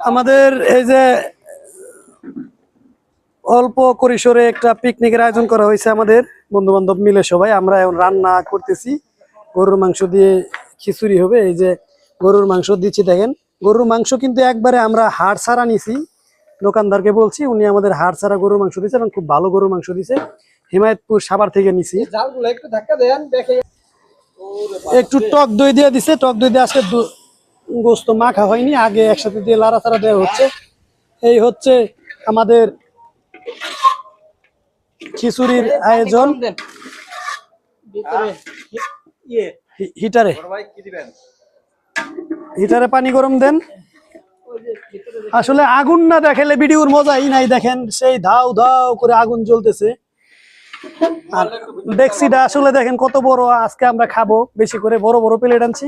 আমাদের এই যে অল্প পরিসরে একটা পিকনিকের আয়োজন করা হয়েছে আমাদের বন্ধু বান্ধব মিলে সবাই। আমরা এখন রান্না করতেছি, গরুর মাংস দিয়ে খিচুড়ি হবে। এই যে গরুর মাংস দিচ্ছি, দেখেন গরুর মাংস কিন্তু একবারে আমরা হাড় ছাড়া নিছি। দোকানদারকে বলছি, উনি আমাদের হাড় ছাড়া গরুর মাংস দিচ্ছে এবং খুব ভালো গরুর মাংস দিচ্ছে। হিমায়তপুর সাভার থেকে নিছি। একটু টক দই দিয়ে দিছে, টক দই দিয়ে আজকে গোস্ত মাখা হয়নি, আগে একসাথে দিয়ে লাড়াচাড়া দেওয়া হচ্ছে। এই হচ্ছে আমাদের খিচুড়ির আয়োজন। হিটারে হিটারে পানি গরম দেন। আসলে আগুন না দেখালে ভিডিওর মজাই নাই। দেখেন সেই ধাও ধাও করে আগুন জ্বলতেছে। আর ডেক্সিটা আসলে দেখেন কত বড়। আজকে আমরা খাবো বেশি করে, বড় বড় প্লেট আনছি।